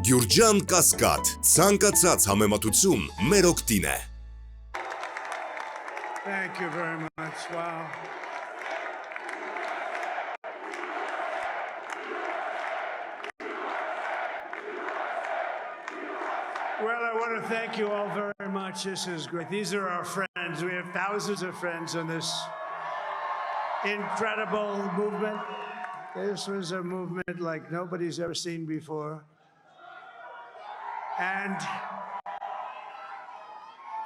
Գյուրջան Կասկադ, ցանկացած համեմատություն մեր օգտին է։ Thank you very much. Wow. Well, I want to thank you all very much. This is great. These are our friends. We have thousands of friends in this incredible movement. This was a movement like nobody's ever seen before. And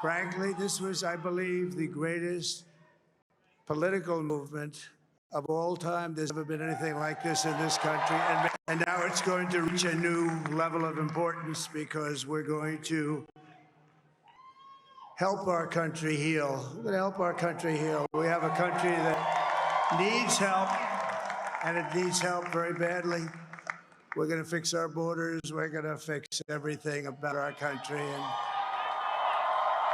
frankly, this was, I believe, the greatest political movement of all time. There's never been anything like this in this country. And now it's going to reach a new level of importance because we're going to help our country heal. We're going to help our country heal. We have a country that needs help, and it needs help very badly. We're going to fix our borders. We're going to fix everything about our country. And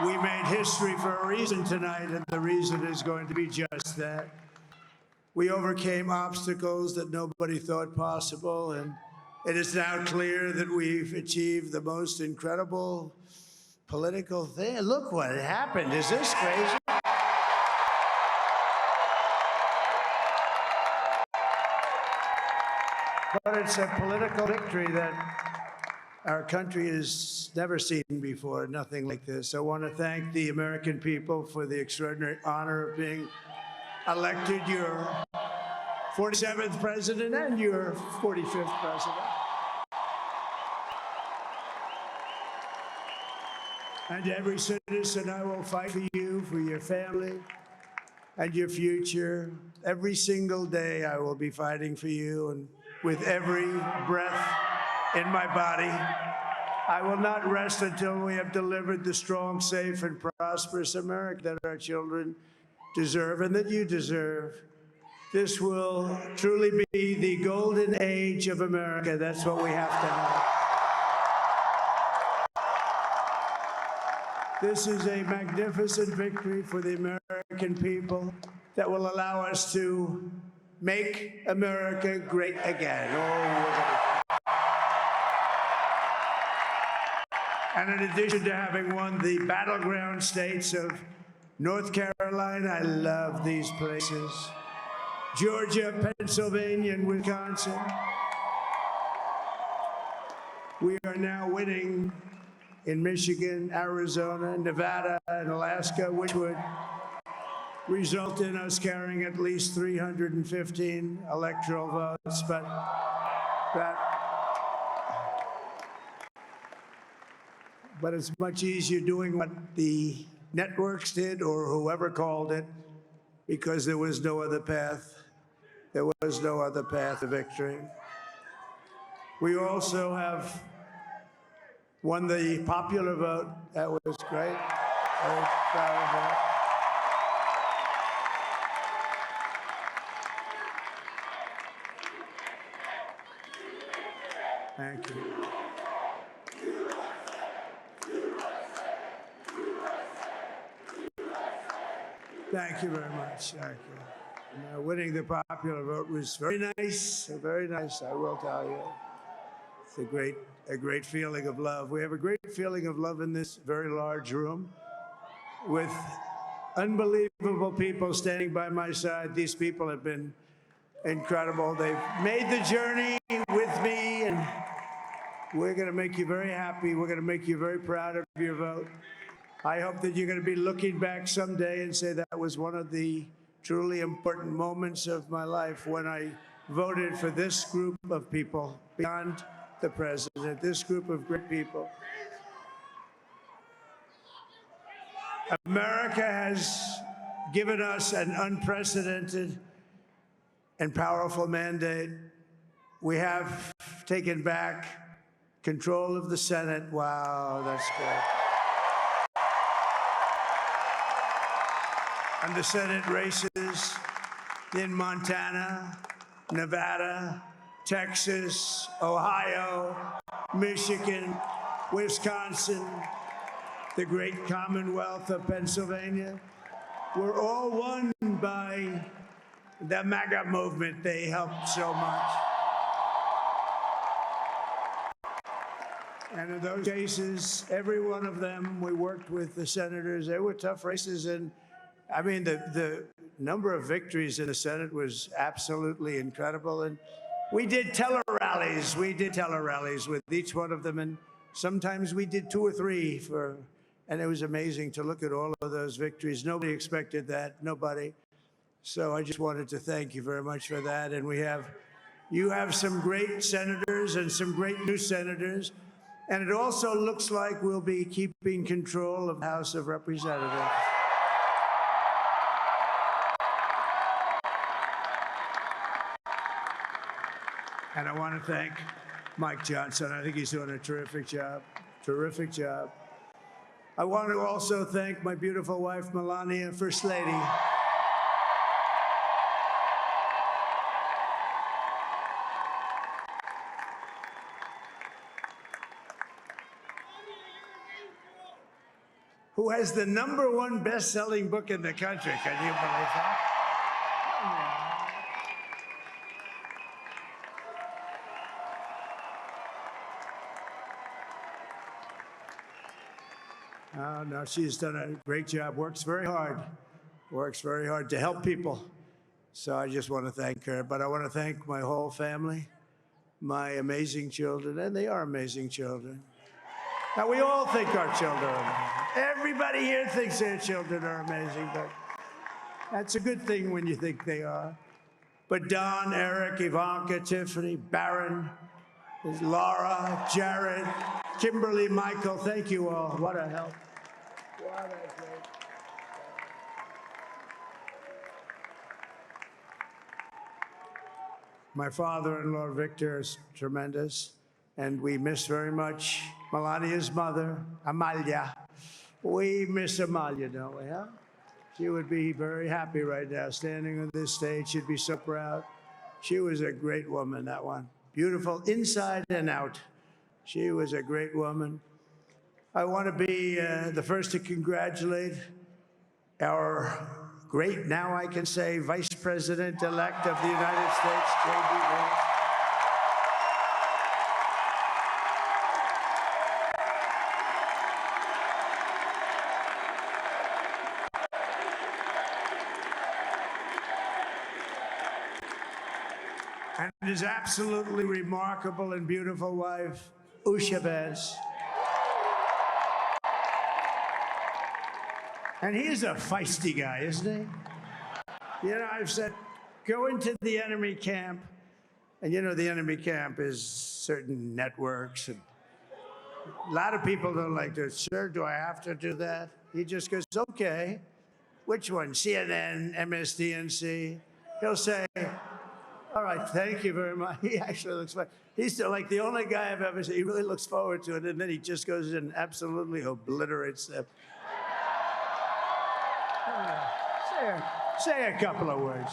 we made history for a reason tonight, and the reason is going to be just that. We overcame obstacles that nobody thought possible, and it is now clear that we've achieved the most incredible political thing. Look what happened. Is this crazy? But it's a political victory that our country has never seen before, nothing like this. I want to thank the American people for the extraordinary honor of being elected your 47th president and your 45th president. And every citizen, I will fight for you, for your family, and your future. Every single day, I will be fighting for you, and with every breath in my body, I will not rest until we have delivered the strong, safe, and prosperous America that our children deserve and that you deserve. This will truly be the golden age of America. That's what we have to have. This is a magnificent victory for the American people that will allow us to make America great again. And in addition to having won the battleground states of North Carolina, I love these places, Georgia, Pennsylvania, and Wisconsin, we are now winning in Michigan, Arizona, Nevada, and Alaska, which would result in us carrying at least 315 electoral votes, but it's much easier doing what the networks did or whoever called it, because there was no other path. There was no other path to victory. We also have won the popular vote. That was great. Very proud of that. Thank you. Thank you very much. Thank you. Winning the popular vote was very nice, I will tell you. It's a great feeling of love. We have a great feeling of love in this very large room with unbelievable people standing by my side. These people have been incredible. They've made the journey with me, and we're going to make you very happy. We're going to make you very proud of your vote. I hope that you're going to be looking back someday and say that was one of the truly important moments of my life when I voted for this group of people beyond the president, this group of great people. America has given us an unprecedented and powerful mandate. We have taken back control of the Senate. Wow, that's good. And the Senate races in Montana, Nevada, Texas, Ohio, Michigan, Wisconsin, the great Commonwealth of Pennsylvania, were all won by the MAGA movement. They helped so much. And in those cases, every one of them, we worked with the senators. They were tough races. And I mean, the number of victories in the Senate was absolutely incredible. And we did tele-rallies. We did tele-rallies with each one of them. And sometimes we did 2 or 3 and it was amazing to look at all of those victories. Nobody expected that, nobody. So I just wanted to thank you very much for that. And you have some great senators and some great new senators. And it also looks like we'll be keeping control of the House of Representatives. And I want to thank Mike Johnson. I think he's doing a terrific job. Terrific job. I want to also thank my beautiful wife, Melania, First Lady. Who has the #1 best-selling book in the country. Can you believe that? Oh, no, she's done a great job, works very hard to help people. So I just want to thank her. But I want to thank my whole family, my amazing children, and they are amazing children. Now, we all think our children are amazing. Everybody here thinks their children are amazing, but that's a good thing when you think they are. But Don, Eric, Ivanka, Tiffany, Barron, Laura, Jared, Kimberly, Michael, thank you all. What a help. What a great. My father-in-law, Victor, is tremendous, and we miss very much Melania's mother, Amalia. We miss Amalia, don't we, huh? She would be very happy right now, standing on this stage. She'd be so proud. She was a great woman, that one. Beautiful inside and out. She was a great woman. I want to be the first to congratulate our great, now I can say, Vice President-elect of the United States, J.D. Vance. And his absolutely remarkable and beautiful wife, Usha Vance. And he's a feisty guy, isn't he? You know, I've said, go into the enemy camp. And you know, the enemy camp is certain networks. And a lot of people don't like to, sir, do I have to do that? He just goes, okay. Which one? CNN, MSDNC? He'll say, all right, thank you very much. He actually looks fine. He's like the only guy I've ever seen. He really looks forward to it, and then he just goes and absolutely obliterates them. Say a couple of words.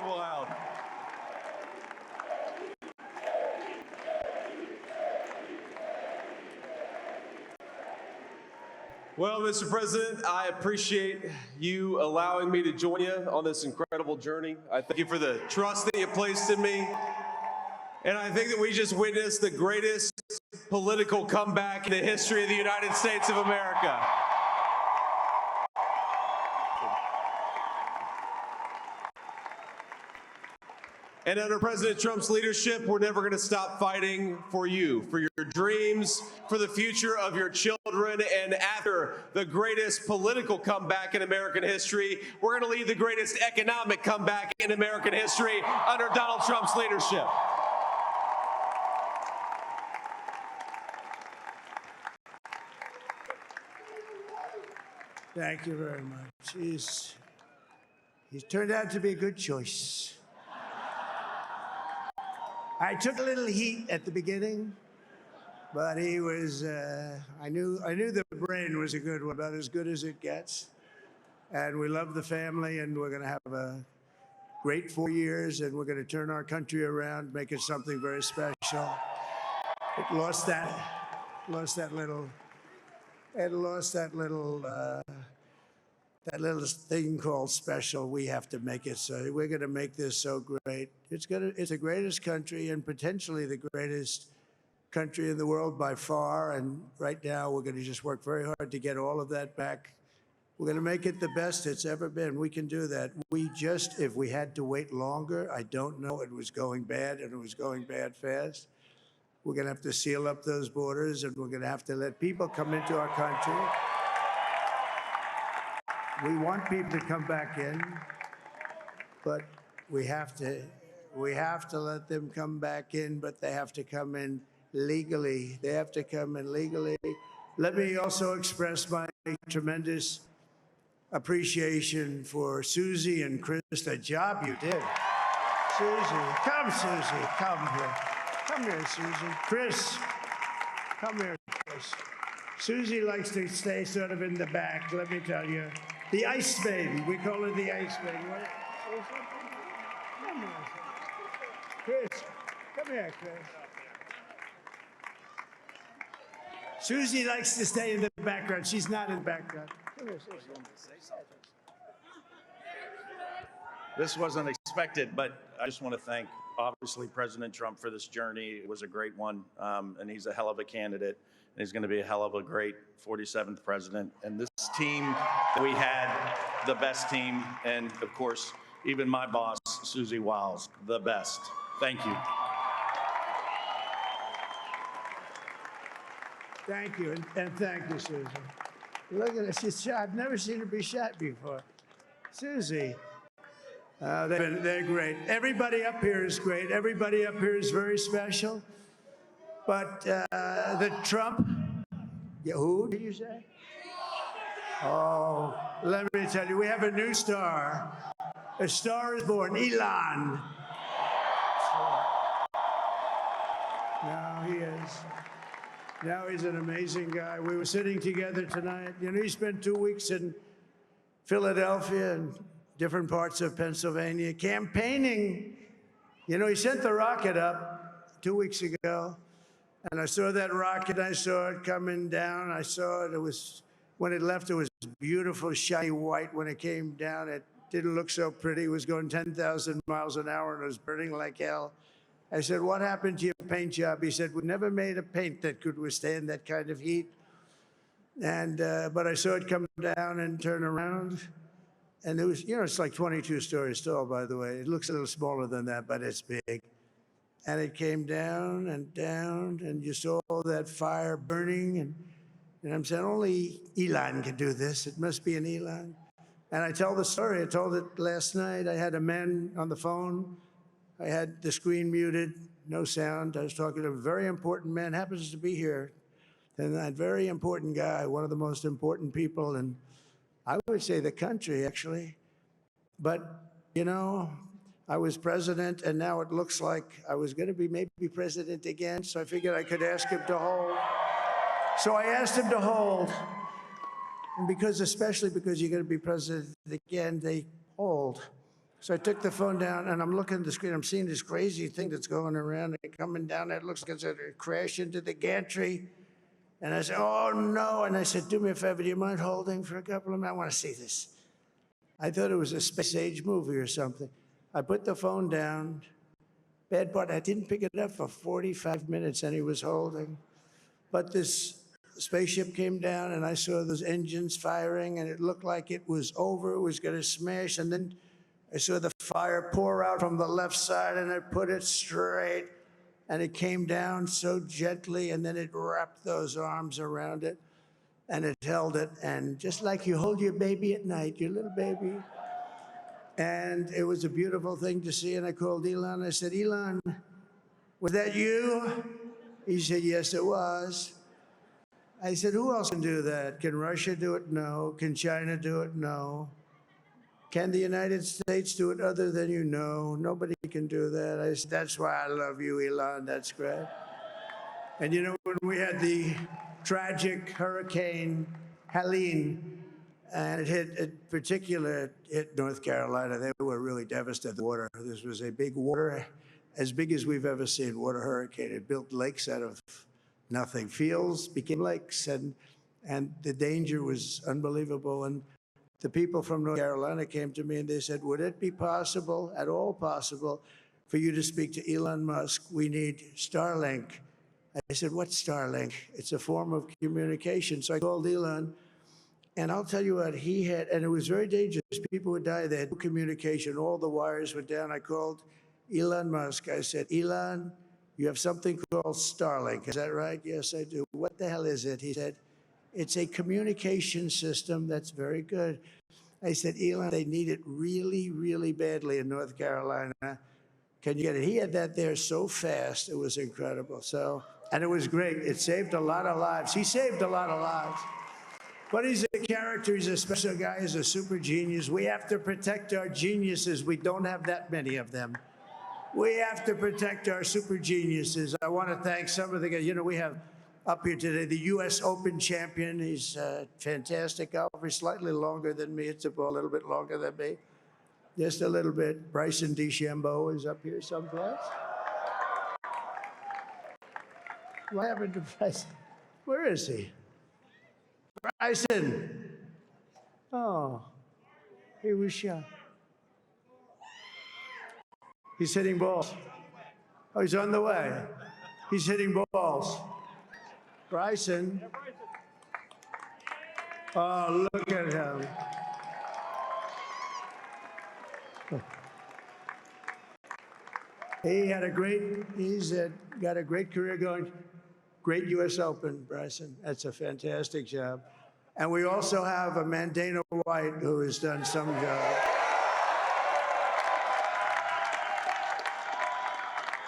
Wow. Well, Mr. President, I appreciate you allowing me to join you on this incredible journey. I thank you for the trust that you placed in me. And I think that we just witnessed the greatest political comeback in the history of the United States of America. And under President Trump's leadership, we're never going to stop fighting for you, for your dreams, for the future of your children. And after the greatest political comeback in American history, we're going to lead the greatest economic comeback in American history under Donald Trump's leadership. Thank you very much. He's turned out to be a good choice. I took a little heat at the beginning, but he was, I knew the brain was a good one, about as good as it gets. And we love the family, and we're going to have a great 4 years, and we're going to turn our country around, make it something very special. It lost that that little thing called special, we have to make it so. We're going to make this so great. It's the greatest country and potentially the greatest country in the world by far. And right now, we're going to just work very hard to get all of that back. We're going to make it the best it's ever been. We can do that. If we had to wait longer, I don't know. It was going bad, and it was going bad fast. We're going to have to seal up those borders, and we're going to have to let people come into our country. We want people to come back in, but we have to let them come back in, but they have to come in legally. They have to come in legally. Let me also express my tremendous appreciation for Susie and Chris, the job you did. Susie, come here. Come here, Susie. Chris, come here, Chris. Susie likes to stay sort of in the back, let me tell you. The ice baby, we call her the ice baby. Come here, Chris. Come here, Chris. Susie likes to stay in the background. She's not in the background. Come here, Susie. This wasn't expected, but I just want to thank, obviously, President Trump for this journey. It was a great one, and he's a hell of a candidate, and he's going to be a hell of a great 47th president. And this team that we had, the best team, and, of course, even my boss, Susie Wiles, the best. Thank you. Thank you, and thank you, Susie. Look at her, she's shy. I've never seen her be shy before. Susie. They're great. Everybody up here is great. Everybody up here is very special. But the Trump, who did you say? Oh, let me tell you, we have a new star. A star is born, Elon. Now he is. Now he's an amazing guy. We were sitting together tonight. You know, he spent 2 weeks in Philadelphia and different parts of Pennsylvania campaigning. You know, he sent the rocket up 2 weeks ago, and I saw that rocket. I saw it coming down. I saw it. It was, when it left, it was beautiful, shiny white. When it came down, it didn't look so pretty. It was going 10,000 miles an hour, and it was burning like hell. I said, what happened to your paint job? He said, we never made a paint that could withstand that kind of heat. And, but I saw it come down and turn around. And it was, you know, it's like 22 stories tall, by the way. It looks a little smaller than that, but it's big. And it came down, and you saw that fire burning. And I'm saying, only Elon can do this. It must be an Elon. And I tell the story. I told it last night. I had a man on the phone. I had the screen muted, no sound. I was talking to a very important man, happens to be here. And that very important guy, one of the most important people in, I would say, the country, actually. But, you know, I was president, and now it looks like I was going to be maybe president again, so I figured I could ask him to hold. So I asked him to hold. And especially because you're going to be president again, they hold. So I took the phone down, and I'm looking at the screen. I'm seeing this crazy thing that's going around and coming down. It looks like it's going to crash into the gantry. And I said, oh, no. And I said, do me a favor, do you mind holding for a couple of minutes? I want to see this. I thought it was a space age movie or something. I put the phone down. Bad part, I didn't pick it up for 45 minutes, and he was holding. But this spaceship came down, and I saw those engines firing, and it looked like it was over. It was going to smash. And then I saw the fire pour out from the left side, and I put it straight. And it came down so gently, and then it wrapped those arms around it, and it held it. And just like you hold your baby at night, your little baby. And it was a beautiful thing to see. And I called Elon. I said, Elon, was that you? He said, yes, it was. I said, who else can do that? Can Russia do it? No. Can China do it? No. Can the United States do it other than you? No, nobody can do that. I said, that's why I love you, Elon. That's great. And you know, when we had the tragic Hurricane Helene, and it hit North Carolina, they were really devastated. The water, this was a big water, as big as we've ever seen, water hurricane. It built lakes out of nothing. Fields became lakes, and the danger was unbelievable. And the people from North Carolina came to me and they said, would it be possible, at all possible, for you to speak to Elon Musk? We need Starlink. I said, what's Starlink? It's a form of communication. So I called Elon, and I'll tell you what, he had, and it was very dangerous. People would die. They had no communication. All the wires were down. I called Elon Musk. I said, Elon, you have something called Starlink. Is that right? Yes, I do. What the hell is it? He said, it's a communication system that's very good. I said, Elon, they need it really, really badly in North Carolina. Can you get it? He had that there so fast. It was incredible. So, and it was great. It saved a lot of lives. He saved a lot of lives. But he's a character. He's a special guy. He's a super genius. We have to protect our geniuses. We don't have that many of them. We have to protect our super geniuses. I want to thank some of the guys. You know, we have up here today the U.S. Open champion. He's a fantastic golfer, slightly longer than me. It's a little bit longer than me. Just a little bit. Bryson DeChambeau is up here someplace. What happened to Bryson? Where is he? Bryson. Oh, he was shot. He's hitting balls. Oh, he's on the way. He's hitting balls. Bryson. Oh, look at him. He's got a great career going. Great U.S. Open, Bryson. That's a fantastic job. And we also have Dana White, who has done some job.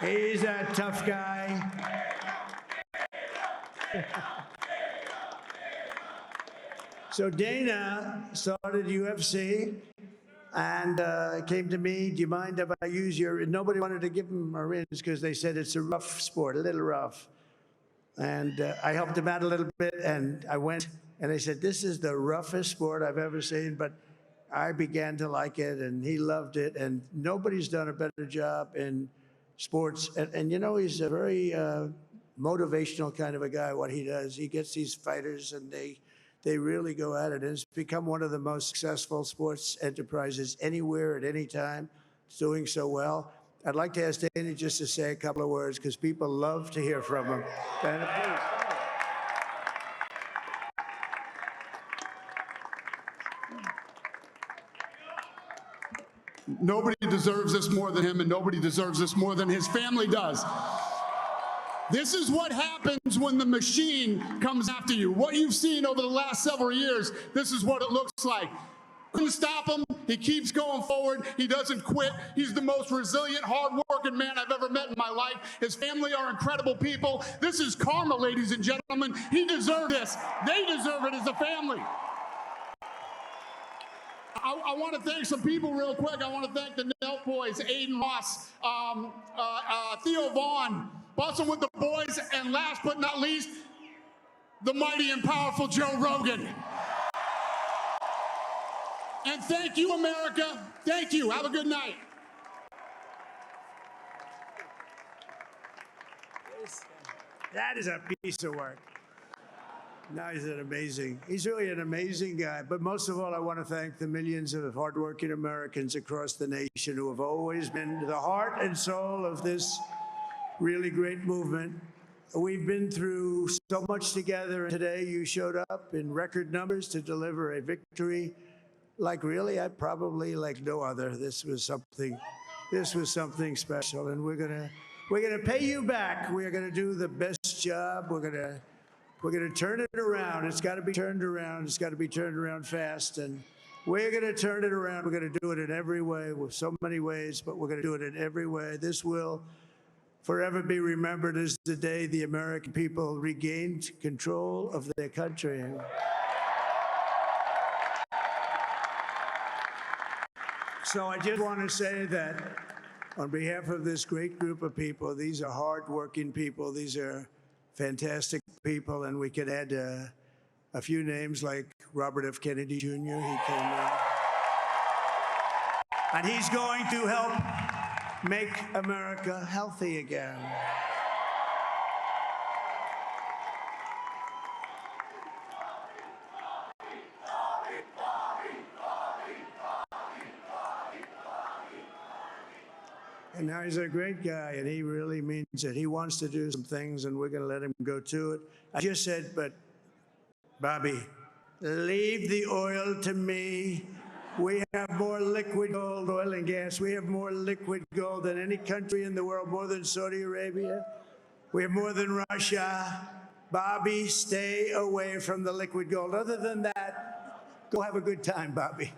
He's a tough guy. So Dana started UFC and came to me, do you mind if I use your, nobody wanted to give him a rinse because they said it's a rough sport, a little rough. And I helped him out a little bit, and I went, and they said, this is the roughest sport I've ever seen, but I began to like it, and he loved it, and nobody's done a better job in sports. And you know, he's a very motivational kind of a guy, what he does. He gets these fighters, and they really go at it. And it's become one of the most successful sports enterprises anywhere at any time. It's doing so well. I'd like to ask Dana just to say a couple of words because people love to hear from him. Dana, please. Nobody deserves this more than him, and nobody deserves this more than his family does. This is what happens when the machine comes after you. What you've seen over the last several years, this is what it looks like. Couldn't stop him. He keeps going forward. He doesn't quit. He's the most resilient, hard-working man I've ever met in my life. His family are incredible people. This is karma, ladies and gentlemen. He deserved this. They deserve it as a family. I want to thank some people real quick. I want to thank the Nelk boys, Aiden Ross, Theo Vaughn, busting with the boys, and last but not least, the mighty and powerful Joe Rogan. And thank you, America. Thank you. Have a good night. That is a piece of work. No, he's really an amazing guy. But most of all, I want to thank the millions of hardworking Americans across the nation who have always been the heart and soul of this really great movement. We've been through so much together, and today you showed up in record numbers to deliver a victory like really, I probably like no other. This was something special, and we're gonna pay you back. We're gonna do the best job. We're gonna turn it around. It's got to be turned around. It's got to be turned around fast, and we're gonna turn it around. We're gonna do it in every way, with so many ways, but we're gonna do it in every way. This will forever be remembered as the day the American people regained control of their country. So I just want to say that on behalf of this great group of people, these are hardworking people. These are fantastic people, and we could add a few names like Robert F. Kennedy Jr. He came and he's going to help make America healthy again. And now he's a great guy, and he really means it. He wants to do some things, and we're going to let him go to it. I just said, but Bobby, leave the oil to me. We have more liquid gold, oil and gas. We have more liquid gold than any country in the world, more than Saudi Arabia. We have more than Russia. Bobby, stay away from the liquid gold. Other than that, go have a good time, Bobby.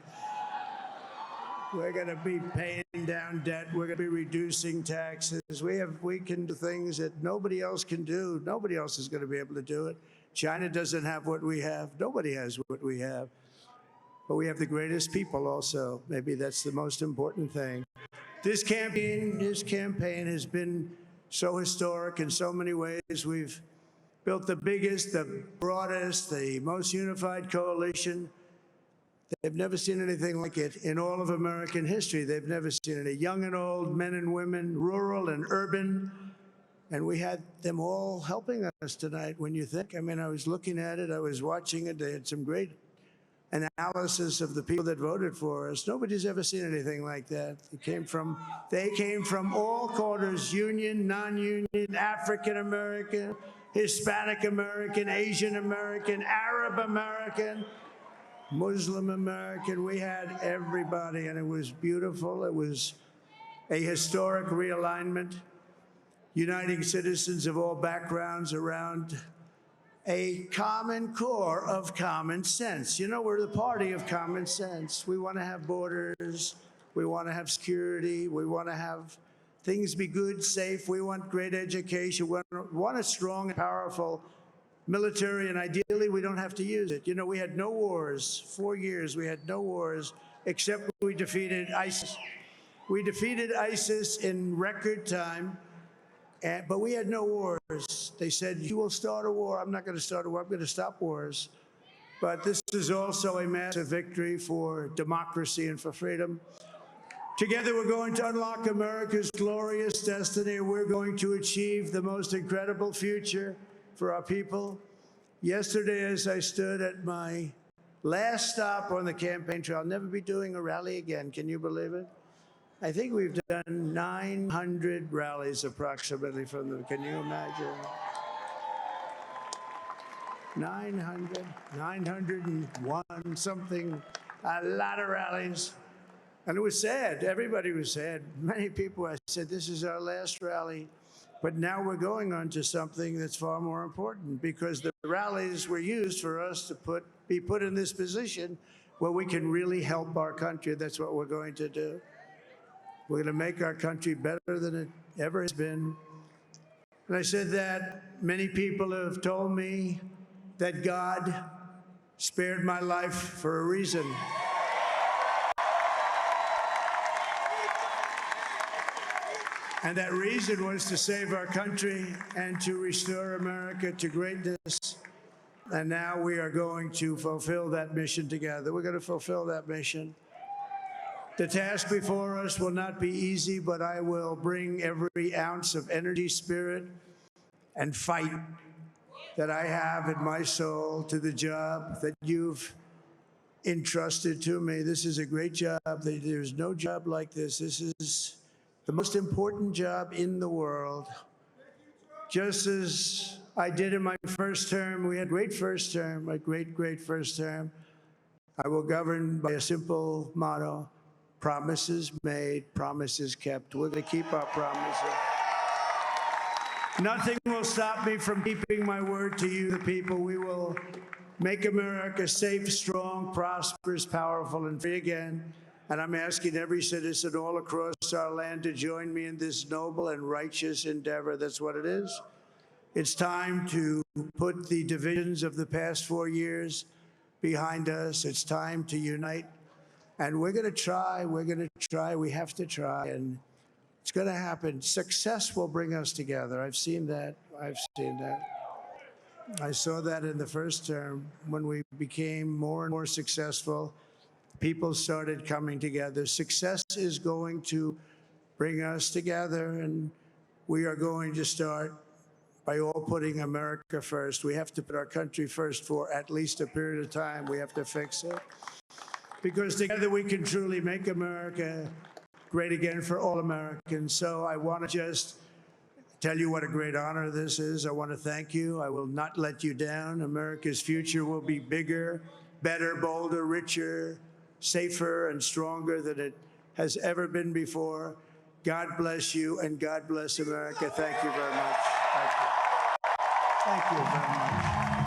We're going to be paying down debt. We're going to be reducing taxes. We can do things that nobody else can do. Nobody else is going to be able to do it. China doesn't have what we have. Nobody has what we have. But we have the greatest people also. Maybe that's the most important thing. This campaign has been so historic in so many ways. We've built the biggest, the broadest, the most unified coalition. They've never seen anything like it in all of American history. They've never seen it. Young and old, men and women, rural and urban. And we had them all helping us tonight. When you think, I mean, I was looking at it, I was watching it. They had some great analysis of the people that voted for us. Nobody's ever seen anything like that. They came from all quarters, union, non-union, African American, Hispanic American, Asian American, Arab American, Muslim American. We had everybody, and it was beautiful. It was a historic realignment, uniting citizens of all backgrounds around a common core of common sense. You know, we're the party of common sense. We want to have borders. We want to have security. We want to have things be good, safe. We want great education. We want a strong and powerful military, and ideally, we don't have to use it. You know, we had no wars. 4 years, we had no wars, except we defeated ISIS. We defeated ISIS in record time, but we had no wars. They said, you will start a war. I'm not going to start a war. I'm going to stop wars. But this is also a massive victory for democracy and for freedom. Together, we're going to unlock America's glorious destiny. We're going to achieve the most incredible future for our people. Yesterday, as I stood at my last stop on the campaign trail, I'll never be doing a rally again. Can you believe it? I think we've done 900 rallies approximately from them. Can you imagine? 901 something, a lot of rallies. And it was sad. Everybody was sad. Many people, I said, this is our last rally. But now we're going on to something that's far more important, because the rallies were used for us to be put in this position where we can really help our country. That's what we're going to do. We're going to make our country better than it ever has been. And I said that many people have told me that God spared my life for a reason. And that reason was to save our country and to restore America to greatness. And now we are going to fulfill that mission together. We're going to fulfill that mission. The task before us will not be easy, but I will bring every ounce of energy, spirit, and fight that I have in my soul to the job that you've entrusted to me. This is a great job. There's no job like this. This is the most important job in the world. Just as I did in my first term, we had a great first term, a great first term. I will govern by a simple motto: promises made, promises kept. We're going to keep our promises. Nothing will stop me from keeping my word to you, the people. We will make America safe, strong, prosperous, powerful, and free again. And I'm asking every citizen all across our land to join me in this noble and righteous endeavor. That's what it is. It's time to put the divisions of the past 4 years behind us. It's time to unite. And we're going to try. We're going to try. We have to try. And it's going to happen. Success will bring us together. I've seen that. I've seen that. I saw that in the first term when we became more and more successful. People started coming together. Success is going to bring us together, and we are going to start by all putting America first. We have to put our country first for at least a period of time. We have to fix it. Because together we can truly make America great again for all Americans. So I want to just tell you what a great honor this is. I want to thank you. I will not let you down. America's future will be bigger, better, bolder, richer, safer, and stronger than it has ever been before. God bless you, and God bless America. Thank you very much. Thank you. Thank you very much.